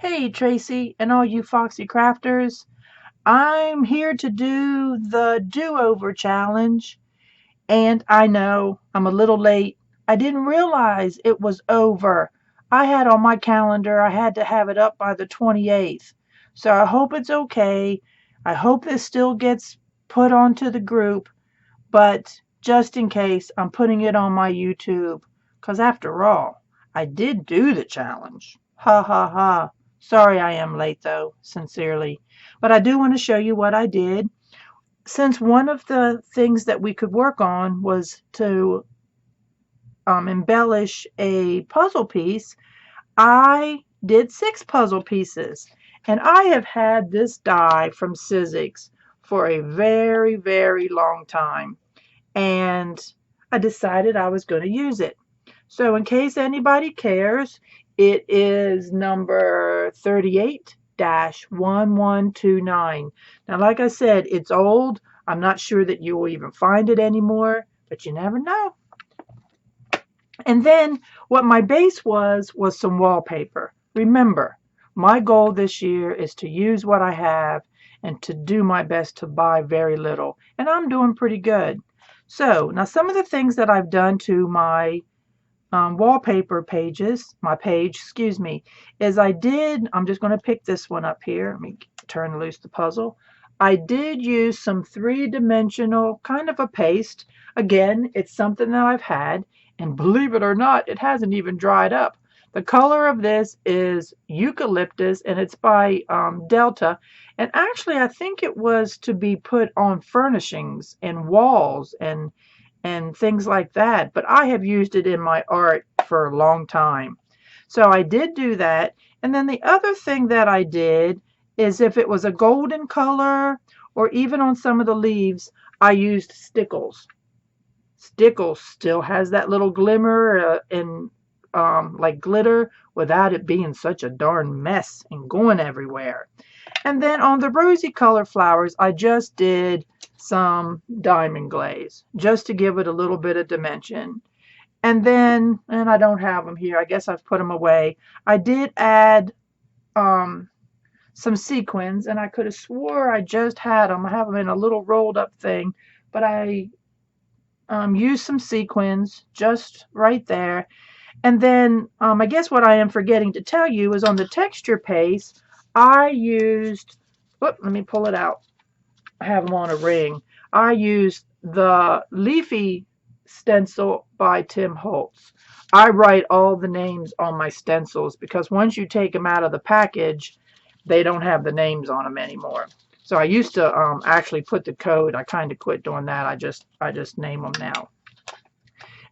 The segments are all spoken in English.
Hey Tracy and all you Foxy Crafters. I'm here to do the do-over challenge, and I know I'm a little late. I didn't realize it was over. I had on my calendar I had to have it up by the 28th. So I hope it's okay. I hope this still gets put onto the group, but just in case, I'm putting it on my YouTube. 'Cause after all, I did do the challenge. Ha ha ha. Sorry I am late though, sincerely. But I do want to show you what I did. Since one of the things that we could work on was to embellish a puzzle piece, I did 6 puzzle pieces. And I have had this die from Sizzix for a very, very long time. And I decided I was going to use it. So in case anybody cares, it is number 38-1129. Now, like I said, it's old. I'm not sure that you will even find it anymore, but you never know. And then what my base was some wallpaper. Remember, my goal this year is to use what I have and to do my best to buy very little. And I'm doing pretty good. So now some of the things that I've done to my wallpaper pages, is I'm just going to pick this one up here. Let me turn loose the puzzle. I did use some three-dimensional kind of a paste. Again, it's something that I've had, and believe it or not, it hasn't even dried up. The color of this is eucalyptus, and it's by Delta. And actually, I think it was to be put on furnishings and walls and things like that. But I have used it in my art for a long time. So I did do that. And then the other thing that I did is if it was a golden color or even on some of the leaves, I used stickles. Stickles still has that little glimmer and like glitter without it being such a darn mess and going everywhere. And then on the rosy color flowers, I just did some diamond glaze just to give it a little bit of dimension. And then, and I don't have them here, I guess I've put them away. I did add some sequins, and I could have swore I just had them. I have them in a little rolled up thing, but I used some sequins just right there. And then I guess what I am forgetting to tell you is on the texture paste, I used, let me pull it out. I have them on a ring. I used the Leafy stencil by Tim Holtz. I write all the names on my stencils because once you take them out of the package, they don't have the names on them anymore. So I used to actually put the code. I kind of quit doing that. I just name them now.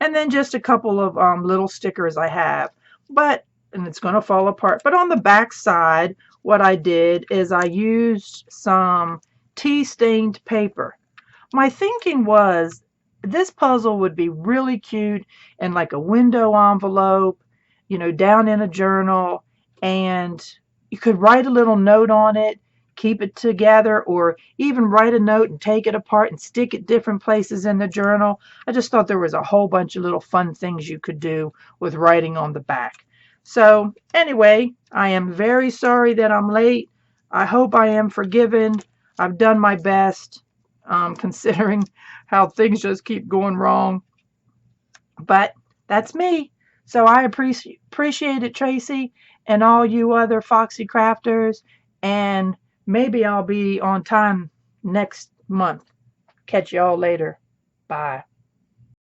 And then just a couple of little stickers I have. And it's going to fall apart. But on the back side, what I did is I used some tea-stained paper. My thinking was this puzzle would be really cute in like a window envelope, down in a journal, and you could write a little note on it, keep it together, or even write a note and take it apart and stick it different places in the journal. I just thought there was a whole bunch of little fun things you could do with writing on the back. So anyway, I am very sorry that I'm late. I hope I am forgiven. I've done my best, considering how things just keep going wrong. But that's me. So I appreciate it, Tracy, and all you other Foxy Crafters. And maybe I'll be on time next month. Catch y'all later. Bye.